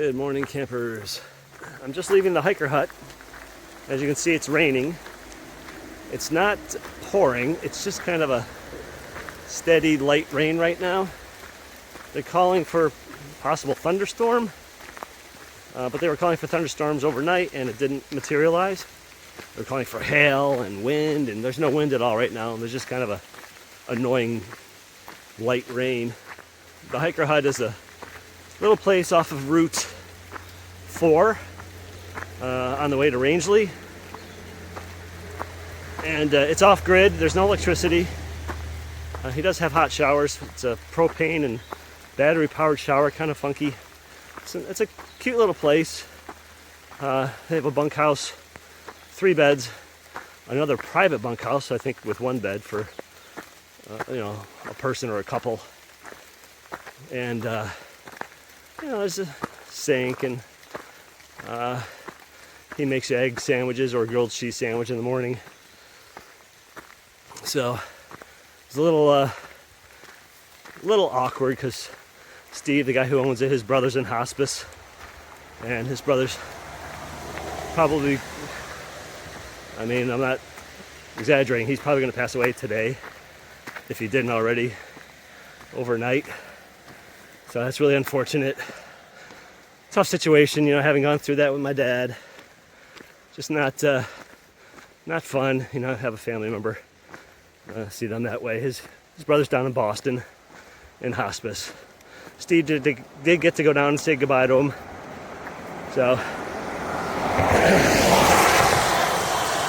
Good morning, campers. I'm just leaving the hiker hut. As you can see, it's raining. It's not pouring, it's just kind of a steady light rain right now. They're calling for possible thunderstorm, but they were calling for thunderstorms overnight and it didn't materialize. They're calling for hail and wind, and there's no wind at all right now. There's just kind of a annoying light rain. The hiker hut is a little place off of Route 4 on the way to Rangeley. And it's off-grid, there's no electricity. He does have hot showers. It's a propane and battery-powered shower, kind of funky. It's a cute little place. They have a bunkhouse, 3 beds, another private bunkhouse, I think with 1 bed for a person or a couple. And there's a sink, and he makes egg sandwiches or a grilled cheese sandwich in the morning. So it's a little awkward because Steve, the guy who owns it, his brother's in hospice, and his brother's probably, I'm not exaggerating, he's probably going to pass away today if he didn't already overnight. So that's really unfortunate. Tough situation, having gone through that with my dad. Just not fun, have a family member see them that way. His brother's down in Boston in hospice. Steve did get to go down and say goodbye to him. So,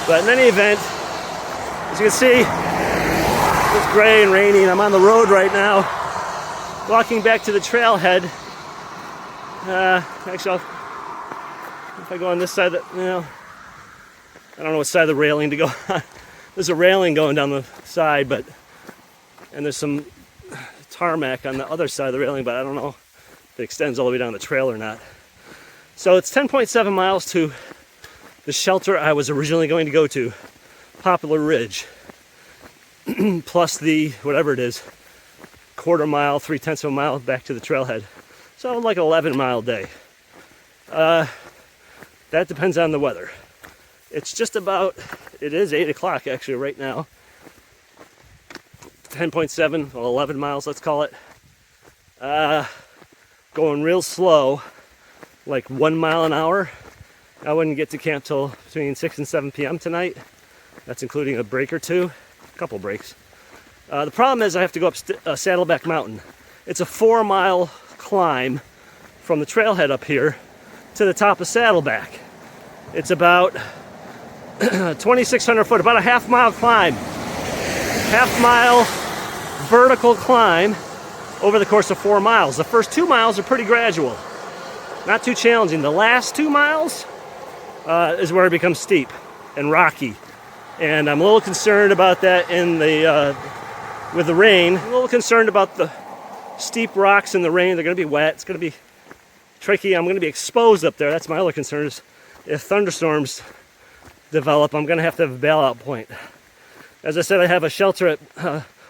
but in any event, as you can see, it's gray and rainy, and I'm on the road right now, walking back to the trailhead. Actually, if I go on this side, I don't know what side of the railing to go on. There's a railing going down the side, and there's some tarmac on the other side of the railing, but I don't know if it extends all the way down the trail or not. So it's 10.7 miles to the shelter I was originally going to go to, Poplar Ridge, plus the, whatever it is, quarter mile, 3/10 of a mile back to the trailhead. So like an 11-mile day. That depends on the weather. It's just about, it is 8 o'clock actually right now. 10.7, well 11 miles, let's call it. Going real slow, like 1 mile an hour. I wouldn't get to camp till between 6 and 7 p.m. tonight. That's including a break or two, a couple breaks. The problem is I have to go up Saddleback Mountain. It's a 4-mile climb from the trailhead up here to the top of Saddleback. It's about 2,600 foot, about a half-mile climb. Half-mile vertical climb over the course of 4 miles. The first 2 miles are pretty gradual, not too challenging. The last 2 miles is where it becomes steep and rocky, and I'm a little concerned about that with the rain. I'm a little concerned about the steep rocks in the rain. They're going to be wet. It's going to be tricky. I'm going to be exposed up there. That's my other concern, is if thunderstorms develop, I'm going to have a bailout point. As I said, I have a shelter at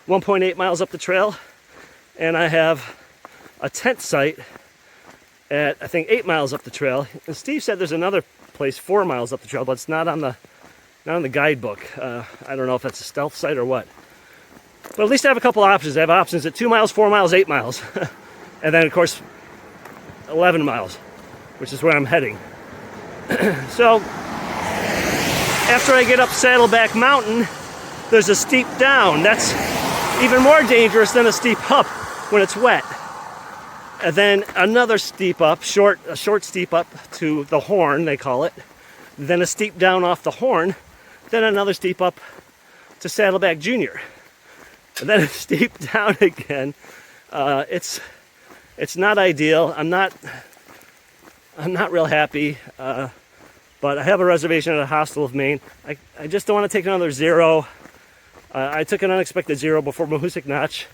1.8 miles up the trail, and I have a tent site at, I think, 8 miles up the trail. And Steve said there's another place 4 miles up the trail, but it's not on the guidebook. I don't know if that's a stealth site or what. But at least I have a couple options. I have options at 2 miles, 4 miles, 8 miles. And then, of course, 11 miles, which is where I'm heading. So, after I get up Saddleback Mountain, there's a steep down. That's even more dangerous than a steep up when it's wet. And then another steep up, a short steep up to the Horn, they call it. Then a steep down off the Horn. Then another steep up to Saddleback Junior. And then a steep down again. It's not ideal. I'm not real happy. But I have a reservation at a hostel of Maine. I just don't want to take another zero. I took an unexpected zero before Mahoosuc Notch.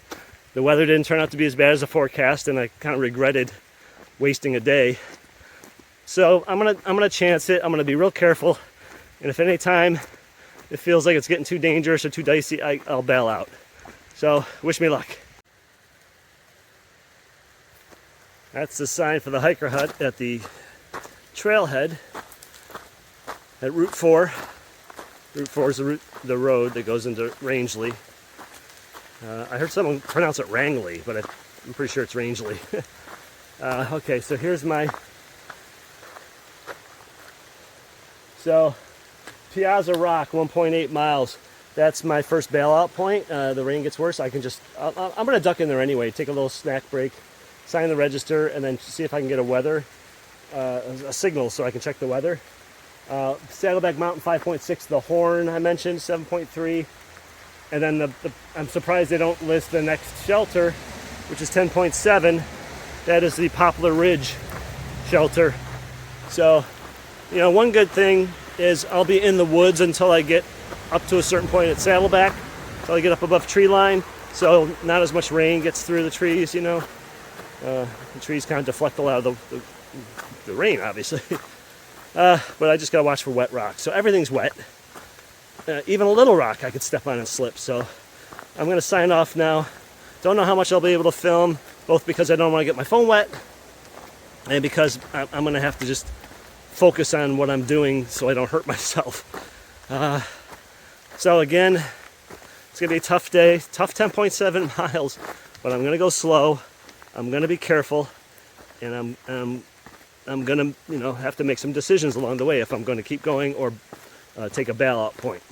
The weather didn't turn out to be as bad as the forecast, and I kind of regretted wasting a day. So I'm gonna chance it. I'm gonna be real careful, and if any time it feels like it's getting too dangerous or too dicey, I'll bail out. So wish me luck. That's the sign for the hiker hut at the trailhead at Route 4. Route 4 is the road that goes into Rangeley. I heard someone pronounce it Rangley, but I'm pretty sure it's Rangeley. Okay, so here's my... So, Piazza Rock, 1.8 miles. That's my first bailout point. The rain gets worse. I'm going to duck in there anyway, take a little snack break, sign the register, and then see if I can get a signal so I can check the weather. Saddleback Mountain 5.6, the Horn I mentioned 7.3, and then I'm surprised they don't list the next shelter, which is 10.7. That is the Poplar Ridge shelter. So, you know, one good thing is I'll be in the woods until I get up to a certain point at Saddleback, until I get up above tree line, so not as much rain gets through the trees, you know. The trees kind of deflect a lot of the rain, obviously. But I just gotta watch for wet rock. So everything's wet. Even a little rock I could step on and slip. So I'm gonna sign off now. Don't know how much I'll be able to film, both because I don't want to get my phone wet and because I'm gonna have to just focus on what I'm doing so I don't hurt myself. So again, it's gonna be a tough day, tough 10.7 miles, but I'm gonna go slow. I'm gonna be careful, and I'm gonna, you know, have to make some decisions along the way if I'm going to keep going or take a bailout point.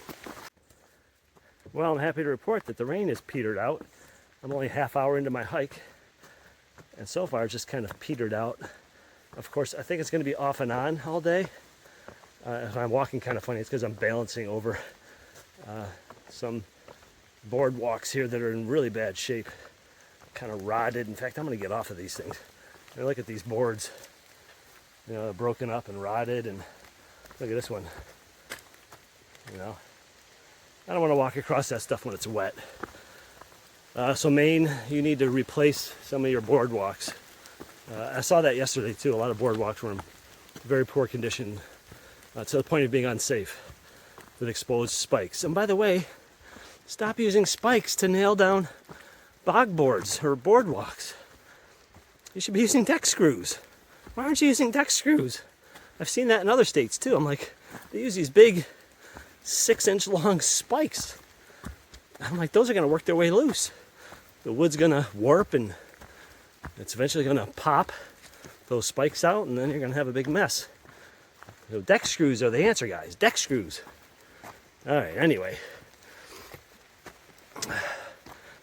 Well, I'm happy to report that the rain has petered out. I'm only a half hour into my hike, and so far it's just kind of petered out. Of course, I think it's going to be off and on all day. If I'm walking kind of funny, it's because I'm balancing over some boardwalks here that are in really bad shape, kind of rotted. In fact, I'm going to get off of these things. I look at these boards. You know, broken up and rotted, and look at this one. You know, I don't want to walk across that stuff when it's wet. So Maine, you need to replace some of your boardwalks. I saw that yesterday too. A lot of boardwalks were in very poor condition, to the point of being unsafe, with exposed spikes. And by the way, stop using spikes to nail down bog boards or boardwalks. You should be using deck screws. Why aren't you using deck screws? I've seen that in other states too. I'm like, they use these big 6-inch long spikes. I'm like, those are going to work their way loose. The wood's going to warp and it's eventually going to pop those spikes out, and then you're going to have a big mess. So deck screws are the answer, guys. Deck screws. All right, anyway.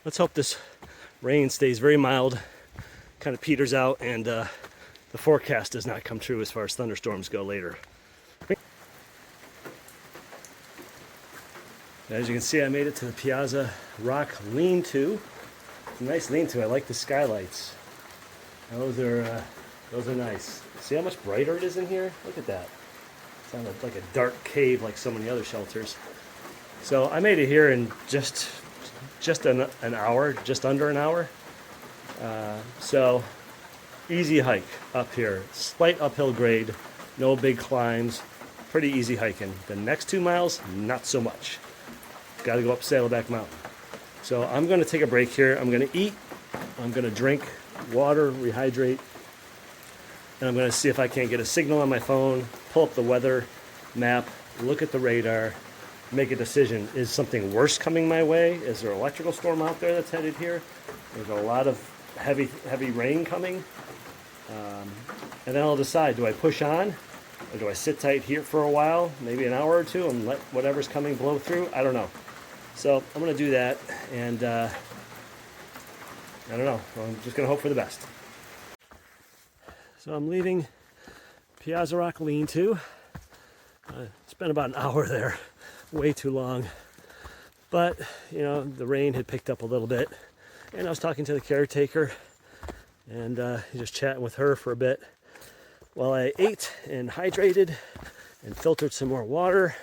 Let's hope this rain stays very mild, kind of peters out, and the forecast does not come true as far as thunderstorms go later. As you can see, I made it to the Piazza Rock lean-to. It's a nice lean-to. I like the skylights. Those are nice. See how much brighter it is in here? Look at that. It's not like a dark cave like so many other shelters. So I made it here in just an hour, just under an hour. So easy hike up here. Slight uphill grade, no big climbs, pretty easy hiking. The next 2 miles, not so much. Got to go up Saddleback Mountain. So I'm going to take a break here. I'm going to eat. I'm going to drink water, rehydrate. And I'm going to see if I can't get a signal on my phone, pull up the weather map, look at the radar, make a decision. Is something worse coming my way? Is there an electrical storm out there that's headed here? There's a lot of heavy rain coming. And then I'll decide, do I push on? Or do I sit tight here for a while, maybe an hour or two, and let whatever's coming blow through? I don't know. So I'm going to do that, and I don't know. I'm just going to hope for the best. So I'm leaving Piazza Rock lean-to. Spent about an hour there, way too long. But, you know, the rain had picked up a little bit, and I was talking to the caretaker, and just chatting with her for a bit while I ate and hydrated and filtered some more water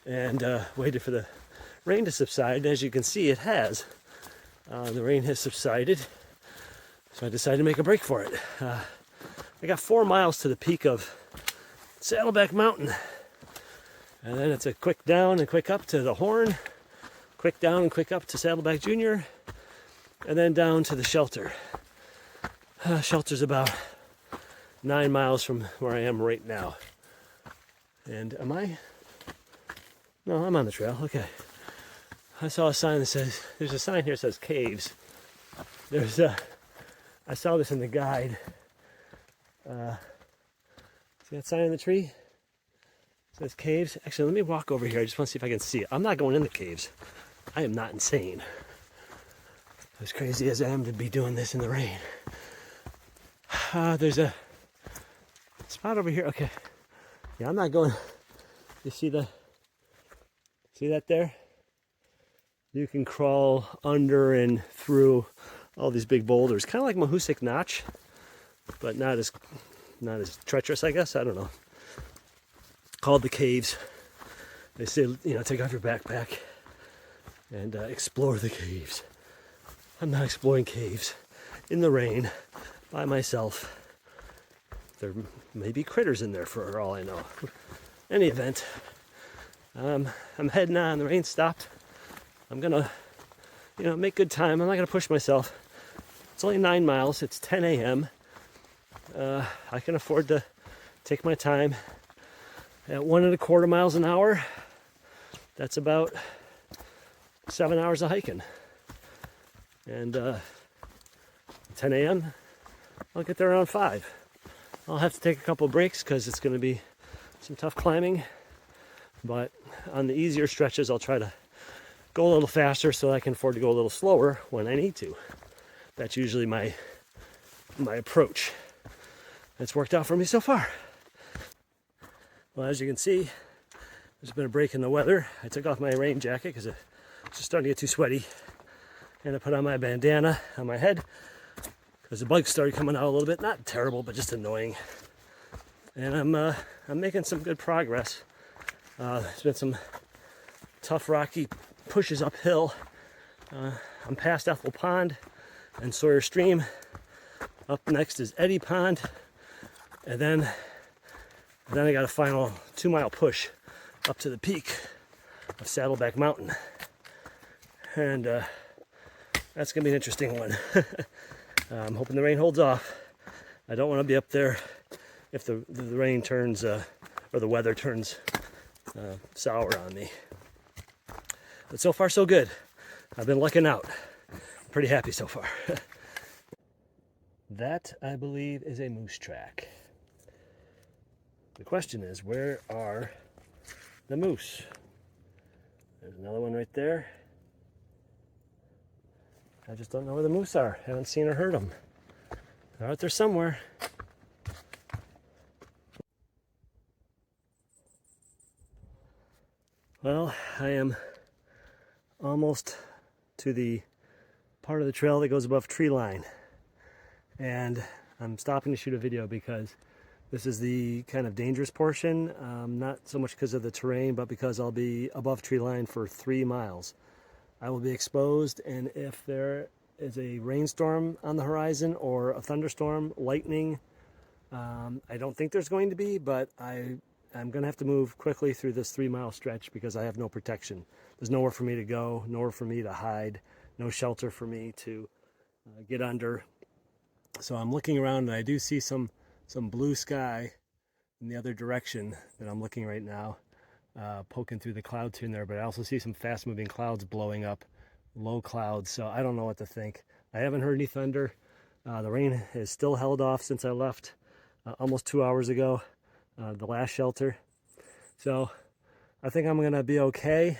and waited for the rain to subside. And as you can see, it has. The rain has subsided, so I decided to make a break for it. I got 4 miles to the peak of Saddleback Mountain, and then it's a quick down and quick up to the Horn, quick down and quick up to Saddleback Junior, and then down to the shelter. Shelter's about 9 miles from where I am right now. And am I? No, I'm on the trail. Okay. I saw a sign that says, there's a sign here that says caves. I saw this in the guide. See that sign in the tree? It says caves. Actually, let me walk over here. I just want to see if I can see it. I'm not going in the caves. I am not insane. As crazy as I am to be doing this in the rain. There's a spot over here. Okay. Yeah, I'm not going. You see that there? You can crawl under and through all these big boulders, kind of like Mahusik Notch, but not as treacherous, I guess. I don't know. Called the caves. They say, take off your backpack and explore the caves. I'm not exploring caves in the rain by myself. There may be critters in there for all I know. Any event, I'm heading on. The rain stopped. I'm gonna, make good time. I'm not gonna push myself. It's only 9 miles. It's 10 a.m. I can afford to take my time. At 1.25 miles an hour, that's about 7 hours of hiking. And 10 a.m., I'll get there around 5. I'll have to take a couple breaks because it's going to be some tough climbing. But on the easier stretches, I'll try to go a little faster so I can afford to go a little slower when I need to. That's usually my approach. It's worked out for me so far. Well, as you can see, there's been a break in the weather. I took off my rain jacket because it's just starting to get too sweaty. And I put on my bandana on my head because the bugs started coming out a little bit. Not terrible, but just annoying. And I'm making some good progress. There's been some tough rocky pushes uphill. I'm past Ethel Pond and Sawyer Stream. Up next is Eddy Pond. And then I got a final 2-mile push up to the peak of Saddleback Mountain. And that's going to be an interesting one. I'm hoping the rain holds off. I don't want to be up there if the rain turns, or the weather turns sour on me. But so far, so good. I've been lucking out. Pretty happy so far. That, I believe, is a moose track. The question is, where are the moose? There's another one right there. I just don't know where the moose are. Haven't seen or heard them. They're out there somewhere. Well, I am almost to the part of the trail that goes above tree line. And I'm stopping to shoot a video because this is the kind of dangerous portion. Not so much because of the terrain, but because I'll be above tree line for 3 miles. I will be exposed, and if there is a rainstorm on the horizon or a thunderstorm, lightning, I don't think there's going to be, but I'm going to have to move quickly through this 3-mile stretch because I have no protection. There's nowhere for me to go, nowhere for me to hide, no shelter for me to get under. So I'm looking around, and I do see some blue sky in the other direction that I'm looking right now, poking through the clouds here and there, but I also see some fast-moving clouds blowing up, low clouds, so I don't know what to think. I haven't heard any thunder. The rain has still held off since I left almost 2 hours ago, the last shelter. So I think I'm going to be okay.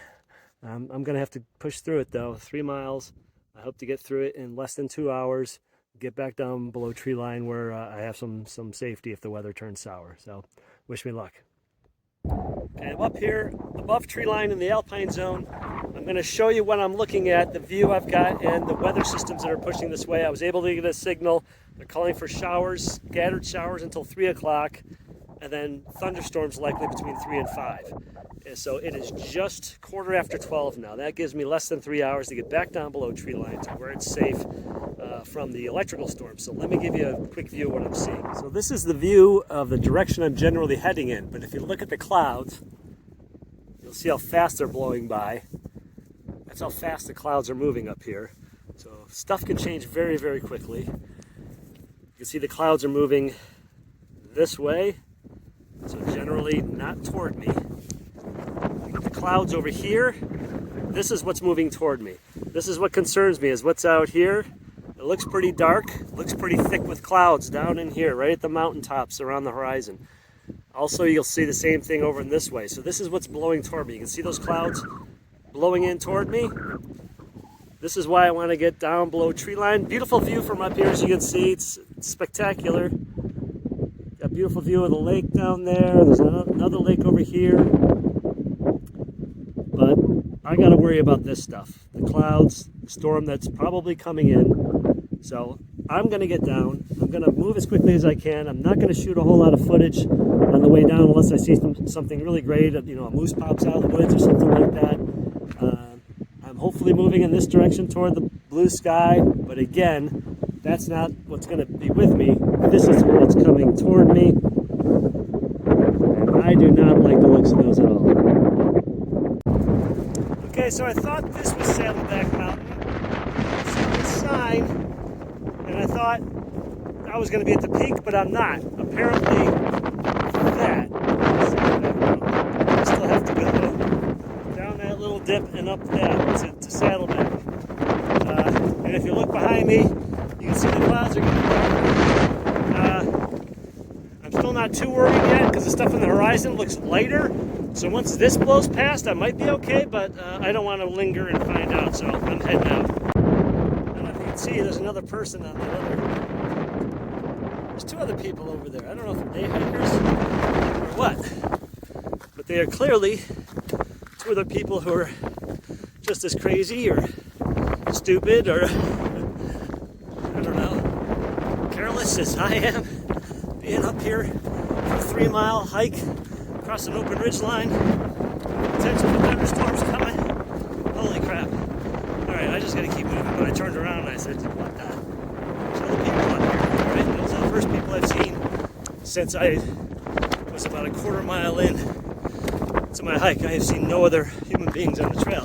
I'm going to have to push through it, though. 3 miles. I hope to get through it in less than 2 hours. Get back down below tree line where I have some safety if the weather turns sour. So wish me luck. Okay, I'm up here above tree line in the alpine zone. I'm going to show you what I'm looking at, the view I've got, and the weather systems that are pushing this way. I was able to get a signal. They're calling for showers, scattered showers until 3 o'clock, and then thunderstorms likely between 3 and 5. And so it is just 12:15 now. That gives me less than 3 hours to get back down below tree line to where it's safe from the electrical storm. So let me give you a quick view of what I'm seeing. So this is the view of the direction I'm generally heading in. But if you look at the clouds, you'll see how fast they're blowing by. That's how fast the clouds are moving up here. So stuff can change very, very quickly. can see the clouds are moving this way, so generally not toward me. The clouds over here, this is what's moving toward me. This is what concerns me, is what's out here. It looks pretty dark, looks pretty thick with clouds down in here, right at the mountaintops around the horizon. Also, you'll see the same thing over in this way. So this is what's blowing toward me. You can see those clouds blowing in toward me. This is why I want to get down below tree line. Beautiful view from up here, as you can see. It's spectacular. Got a beautiful view of the lake down there. There's another lake over here. But I got to worry about this stuff. The clouds, the storm that's probably coming in. So I'm going to get down. I'm going to move as quickly as I can. I'm not going to shoot a whole lot of footage on the way down unless I see something really great. You know, a moose pops out of the woods or something like that. I'm hopefully moving in this direction toward the blue sky, but again, that's not what's going to be with me. This is what's coming toward me, and I do not like the looks of those at all. Okay, so I thought this was Saddleback Mountain. I saw this sign, and I thought I was going to be at the peak, but I'm not. Apparently, that is Saddleback Mountain. I still have to go down that little dip and up that to Saddleback. And if you look behind me, you can see the clouds are getting darker. I'm still not too worried yet because the stuff on the horizon looks lighter. So once this blows past, I might be okay, but I don't want to linger and find out, so I'm heading out. I don't know if you can see, there's another person on the other. There's two other people over there. I don't know if they're day hikers or what, but they are clearly two other people who are just as crazy or stupid or, I don't know, careless as I am, being up here for a 3-mile hike across an open ridgeline, potential for thunderstorms coming. Holy crap. Alright, I just gotta keep moving, but I turned around and I said, what the? There's other people up here. Alright, those are the first people I've seen since I was about a quarter mile in to my hike. I have seen no other human beings on the trail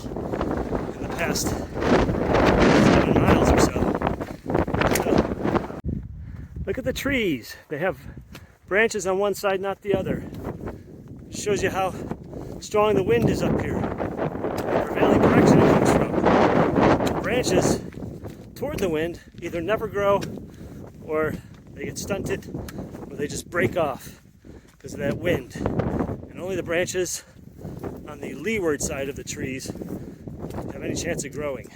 in the past 7 miles or so. Look at the trees. They have branches on one side, not the other. Shows you how strong the wind is up here. The prevailing direction it comes from. The branches toward the wind either never grow, or they get stunted, or they just break off because of that wind. And only the branches on the leeward side of the trees have any chance of growing.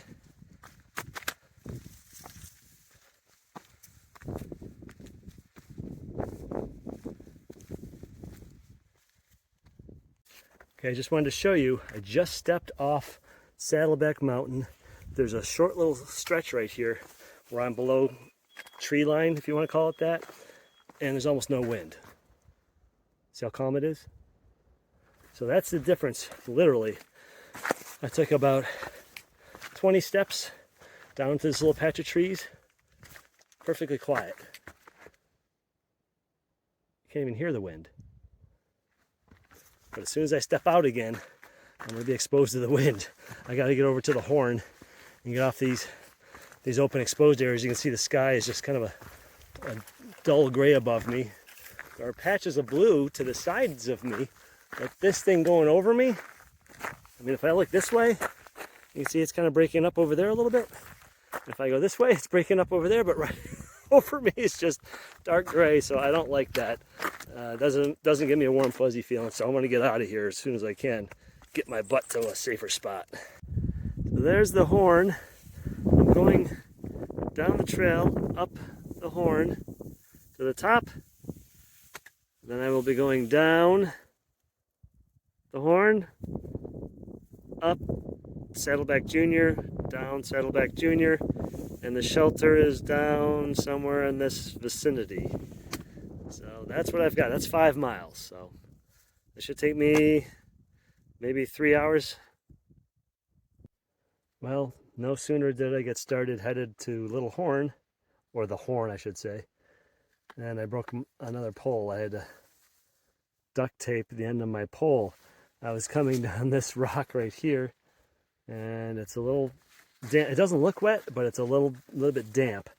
Okay, I just wanted to show you, I just stepped off Saddleback Mountain. There's a short little stretch right here where I'm below tree line, if you want to call it that, and there's almost no wind. See how calm it is? So that's the difference, literally. I took about 20 steps down to this little patch of trees, perfectly quiet. You can't even hear the wind. But as soon as I step out again, I'm going to be exposed to the wind. I got to get over to the horn and get off these open exposed areas. You can see the sky is just kind of a dull gray above me. There are patches of blue to the sides of me, but this thing going over me, I mean, if I look this way, you can see it's kind of breaking up over there a little bit. If I go this way, it's breaking up over there, but right over me it's just dark gray, so I don't like that. Doesn't give me a warm fuzzy feeling, so I want to get out of here as soon as I can, get my butt to a safer spot. So there's the horn. I'm going down the trail, up the horn to the top. Then I will be going down the horn, up Saddleback Junior, down Saddleback Junior, and the shelter is down somewhere in this vicinity. So that's what I've got. That's 5 miles. So it should take me maybe 3 hours. Well, no sooner did I get started, headed to Little Horn, or the Horn I should say, and I broke another pole. I had to duct tape the end of my pole. I was coming down this rock right here, and it's a little damp. It doesn't look wet, but it's a little bit damp.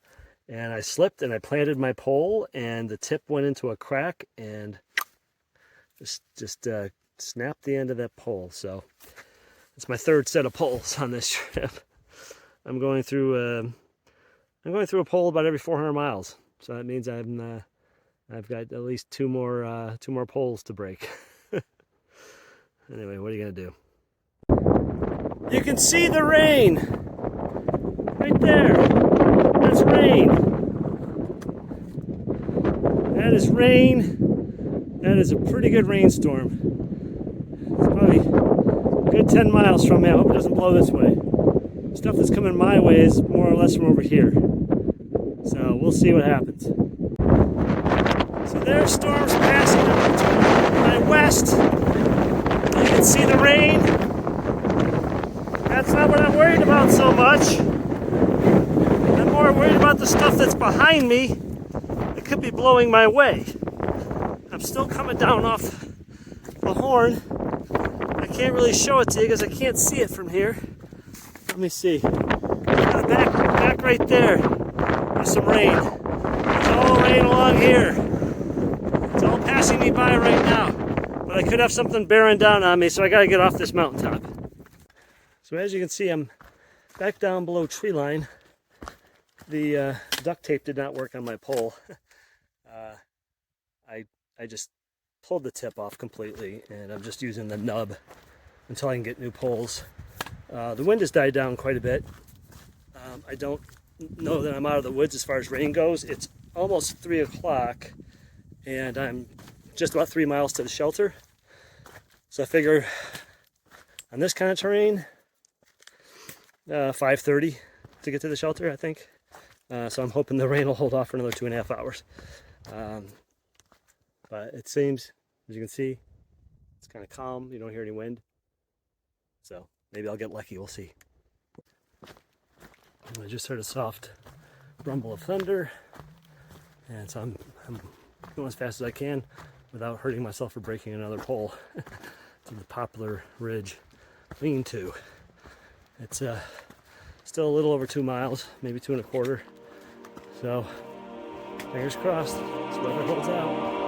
and I slipped and I planted my pole, and the tip went into a crack and just snapped the end of that pole. So it's my third set of poles on this trip. I'm going through a pole about every 400 miles. So that means I've got at least two more poles to break. Anyway, what are you gonna do? You can see the rain right there. That's rain. That is rain. That is a pretty good rainstorm. It's probably a good 10 miles from me. I hope it doesn't blow this way. Stuff that's coming my way is more or less from over here. So we'll see what happens. So there's storms passing up to my west. You can see the rain. That's not what I'm worried about so much. I'm more worried about the stuff that's behind me that could be blowing my way. I'm still coming down off the horn. I can't really show it to you because I can't see it from here. Let me see. Back right there. There's some rain. It's all rain along here. It's all passing me by right now. But I could have something bearing down on me, so I gotta get off this mountaintop. So as you can see, I'm back down below tree line. The duct tape did not work on my pole. I just pulled the tip off completely, and I'm just using the nub until I can get new poles. The wind has died down quite a bit. I don't know that I'm out of the woods as far as rain goes. It's almost 3 o'clock, and I'm just about 3 miles to the shelter. So I figure on this kind of terrain, 5:30 to get to the shelter, I think. So I'm hoping the rain will hold off for another 2.5 hours. But it seems, as you can see, it's kind of calm. You don't hear any wind. So maybe I'll get lucky. We'll see. I just heard a soft rumble of thunder, and so I'm going as fast as I can without hurting myself or breaking another pole to the Poplar Ridge lean-to. It's still a little over 2 miles, maybe 2.25. So fingers crossed, this weather holds out.